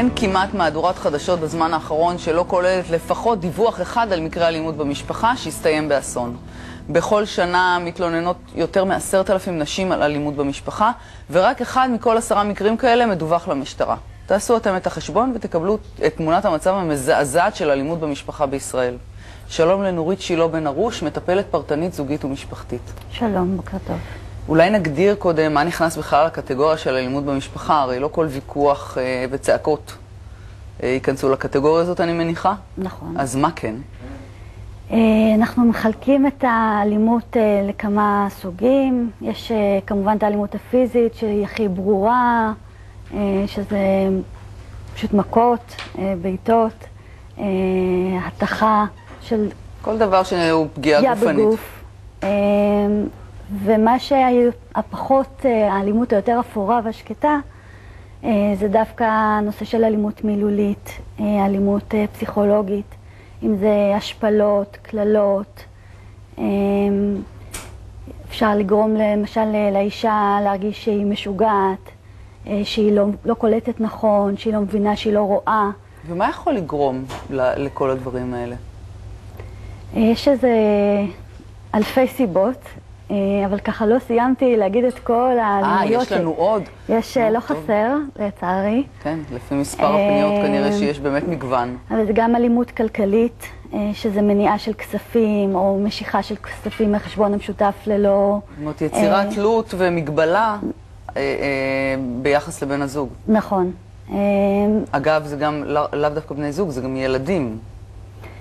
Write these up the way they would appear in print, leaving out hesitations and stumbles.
אין כמעט מהדורת חדשות בזמן האחרון שלא כוללת לפחות דיווח אחד על מקרה אלימות במשפחה שהסתיים באסון. בכל שנה מתלוננות יותר מ10,000 נשים על אלימות במשפחה, ורק אחד מכל 10 מקרים כאלה מדווח למשטרה. תעשו אתם את החשבון ותקבלו את תמונת המצב המזעזעת של אלימות במשפחה בישראל. שלום לנורית שילה בן ארוש, מטפלת פרטנית זוגית ומשפחתית. שלום, בוקר טוב. אולי נגדיר קודם מה נכנס בכלל לקטגוריה של אלימות במשפחה, הרי לא כל ויכוח וצעקות ייכנסו לקטגוריה הזאת, אני מניחה. נכון. אז מה כן? אנחנו מחלקים את האלימות לכמה סוגים. יש כמובן את האלימות הפיזית שהיא הכי ברורה, שזה פשוט מכות, בעיטות, התחה של... כל דבר שהוא פגיעה גופנית. בגוף. ומה שהפחות, האלימות היותר אפורה והשקטה, זה דווקא הנושא של אלימות מילולית, אלימות פסיכולוגית, אם זה השפלות, כללות. אפשר לגרום למשל לאישה להרגיש שהיא משוגעת, שהיא לא קולטת נכון, שהיא לא מבינה, שהיא לא רואה. ומה יכול לגרום לכל הדברים האלה? יש איזה אלפי סיבות, אבל ככה לא סיימתי להגיד את כל האלימויות. יש לנו עוד. יש, לא חסר, לצערי. כן, לפי מספר הפניות כנראה שיש באמת מגוון. אבל זה גם אלימות כלכלית, שזה מניעה של כספים, או משיכה של כספים מהחשבון המשותף ללא... זאת אומרת, יצירת תלות ומגבלה ביחס לבן הזוג. נכון. אגב, זה גם לאו דווקא בני זוג, זה גם ילדים.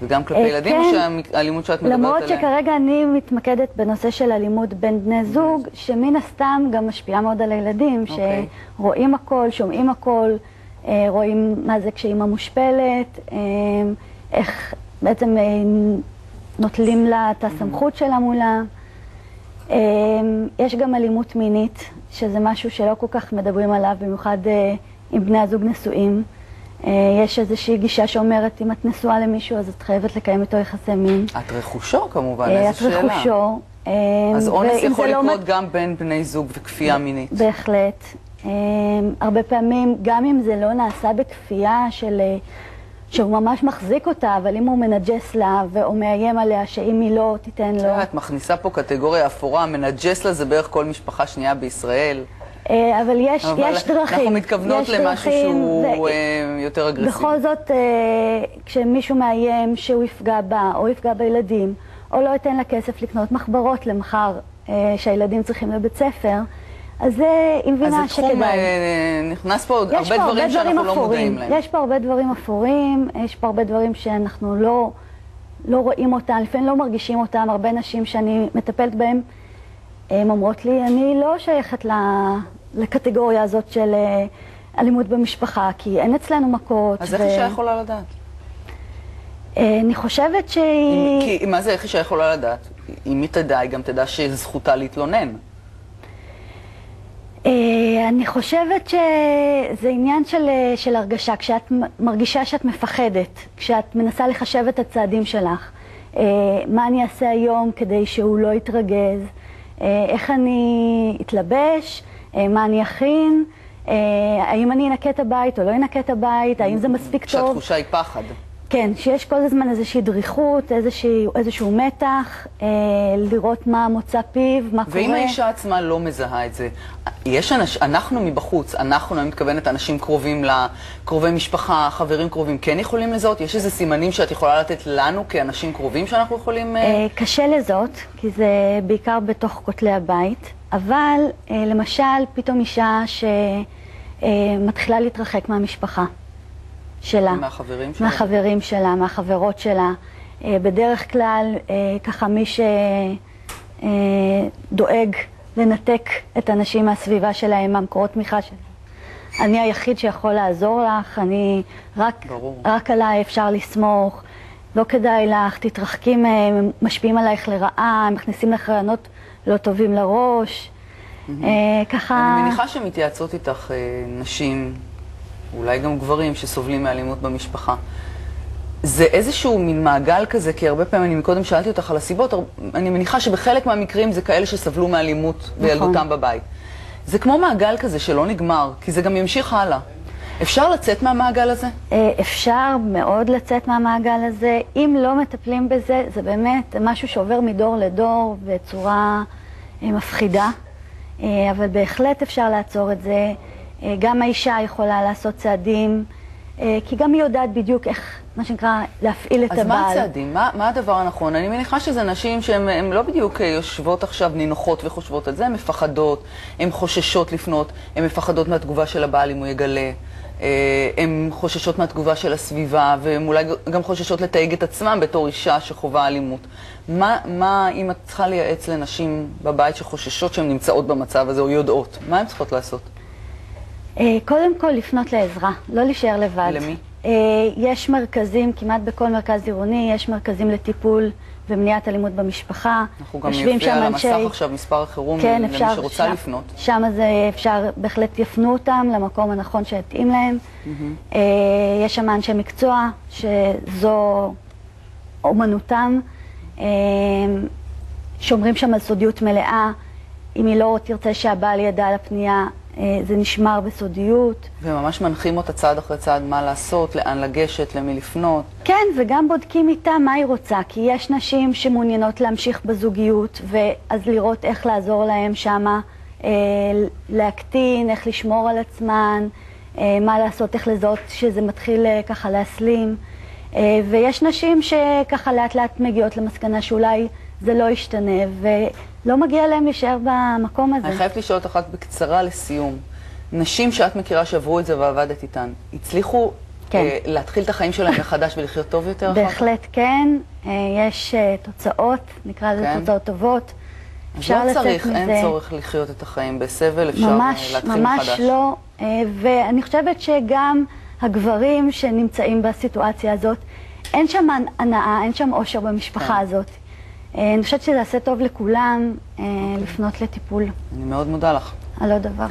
וגם כלפי ילדים, או שהאלימות שאת מדברת עליה? למרות שכרגע אני מתמקדת בנושא של אלימות בין בני זוג, שמן הסתם גם משפיעה מאוד על הילדים, שרואים הכל, שומעים הכל, רואים מה זה כשאימא מושפלת, איך בעצם נוטלים לה את הסמכות שלה מולה. יש גם אלימות מינית, שזה משהו שלא כל כך מדברים עליו, במיוחד עם בני הזוג נשואים. יש איזושהי גישה שאומרת, אם את נשואה למישהו, אז את חייבת לקיים איתו יחסי מין. את רכושו כמובן, איזו שאלה. את רכושו. אז אונס יכול לקרות גם בין בני זוג וכפייה מינית. בהחלט. הרבה פעמים, גם אם זה לא נעשה בכפייה שהוא ממש מחזיק אותה, אבל אם הוא מנג'ס לה או מאיים עליה שאם היא לא תיתן לו... את מכניסה פה קטגוריה אפורה, מנג'ס לה זה בערך כל משפחה שנייה בישראל. אבל יש דרכים. אנחנו מתכוונות למשהו שהוא יותר אגרסיבי. בכל זאת, כשמישהו מאיים שהוא יפגע בה או יפגע בילדים, או לא ייתן לה כסף לקנות מחברות למחר שהילדים צריכים לבית ספר, אז זה היא מבינה שכדאי. אז התחום נכנס פה הרבה דברים שאנחנו לא מודעים להם. יש פה הרבה דברים אפורים, יש פה הרבה דברים שאנחנו לא רואים אותם, לפעמים לא מרגישים אותם. הרבה נשים שאני מטפלת בהם, הן אומרות לי, אני לא שייכת לקטגוריה הזאת של אלימות במשפחה, כי אין אצלנו מכות. אז איך אישה יכולה לדעת? אני חושבת שהיא... מה זה איך אישה יכולה לדעת? אם היא תדע, היא גם תדע שזכותה להתלונן. אני חושבת שזה עניין של הרגשה. כשאת מרגישה שאת מפחדת, כשאת מנסה לחשב את הצעדים שלך, מה אני אעשה היום כדי שהוא לא יתרגז, איך אני אתלבש, מה אני אכין, האם אני אנקה את הבית או לא אנקה את הבית, האם זה מספיק טוב. שהתחושה היא פחד. כן, שיש כל הזמן איזושהי דריכות, איזשהו מתח, לראות מה מוצא פיו, מה קורה. ואם האישה עצמה לא מזהה את זה, אנחנו מבחוץ, אני מתכוונת אנשים קרובים לה, קרובי משפחה, חברים קרובים, כן יכולים לזהות? יש איזה סימנים שאת יכולה לתת לנו כאנשים קרובים שאנחנו יכולים... קשה לזאת, כי זה בעיקר בתוך כותלי הבית, אבל למשל פתאום אישה שמתחילה להתרחק מהמשפחה שלה. מהחברים שלה? מהחברים שלה, מהחברות שלה. בדרך כלל, ככה מי שדואג לנתק את הנשים מהסביבה שלהם, מהמקורות תמיכה שלהם. אני היחיד שיכול לעזור לך, רק עליי אפשר לסמוך, לא כדאי לך, תתרחקי מהם, משפיעים עלייך לרעה, הם מכניסים לך רעיונות לא טובים לראש. ככה... אני מניחה שמתייעצות איתך נשים, אולי גם גברים שסובלים מאלימות במשפחה. זה איזשהו מין מעגל כזה, כי הרבה פעמים, אני מקודם שאלתי אותך על הסיבות, אני מניחה שבחלק מהמקרים זה כאלה שסבלו מאלימות בילדותם בבית. זה כמו מעגל כזה שלא נגמר, כי זה גם ימשיך הלאה. אפשר לצאת מהמעגל הזה? אפשר מאוד לצאת מהמעגל הזה. אם לא מטפלים בזה, זה באמת משהו שעובר מדור לדור בצורה מפחידה. אבל בהחלט אפשר לעצור את זה. גם האישה יכולה לעשות צעדים, כי גם היא יודעת בדיוק איך, מה שנקרא, להפעיל את הבעל. אז מה הצעדים? מה הדבר הנכון? אני מניחה שזה נשים שהן לא בדיוק יושבות עכשיו נינוחות וחושבות את זה, הן מפחדות, הן חוששות לפנות, הן מפחדות מהתגובה של הבעל אם הוא יגלה, הן חוששות מהתגובה של הסביבה, והן אולי גם חוששות לתייג את עצמם בתור אישה שחובה אלימות. מה אם את צריכה לייעץ לנשים בבית שחוששות שהן נמצאות במצב הזה או יודעות? מה הן צריכות לעשות? קודם כל לפנות לעזרה, לא להישאר לבד. למי? יש מרכזים, כמעט בכל מרכז עירוני, יש מרכזים לטיפול ומניעת אלימות במשפחה. אנחנו גם יופיע על המסך עכשיו מספר החירום למי שרוצה לפנות. שם אפשר, בהחלט יפנו אותם למקום הנכון שיתאים להם. יש שם אנשי מקצוע שזו אומנותם. שומרים שם על סודיות מלאה. אם היא לא תרצה שהבעל ידע על הפנייה, זה נשמר בסודיות. וממש מנחים אותה צעד אחרי צעד מה לעשות, לאן לגשת, למי לפנות. כן, וגם בודקים איתה מה היא רוצה, כי יש נשים שמעוניינות להמשיך בזוגיות, ואז לראות איך לעזור להם שמה, להקטין, איך לשמור על עצמן, מה לעשות, איך לזהות שזה מתחיל ככה להסלים. ויש נשים שככה לאט לאט מגיעות למסקנה שאולי זה לא ישתנה, ולא מגיע להם להישאר במקום הזה. אני חייבת לשאול אותך רק בקצרה לסיום. נשים שאת מכירה שעברו את זה ועבדת איתן, הצליחו להתחיל את החיים שלהם מחדש ולחיות טוב יותר? בהחלט כן. יש תוצאות, נקרא לזה תוצאות טובות. אפשר לצאת מזה. אין צורך לחיות את החיים בסבל, אפשר להתחיל מחדש. ממש לא. ואני חושבת שגם הגברים שנמצאים בסיטואציה הזאת, אין שם הנאה, אין שם אושר במשפחה הזאת. אני חושבת שזה יעשה טוב לכולם לפנות לטיפול. אני מאוד מודה לך. על עוד דבר.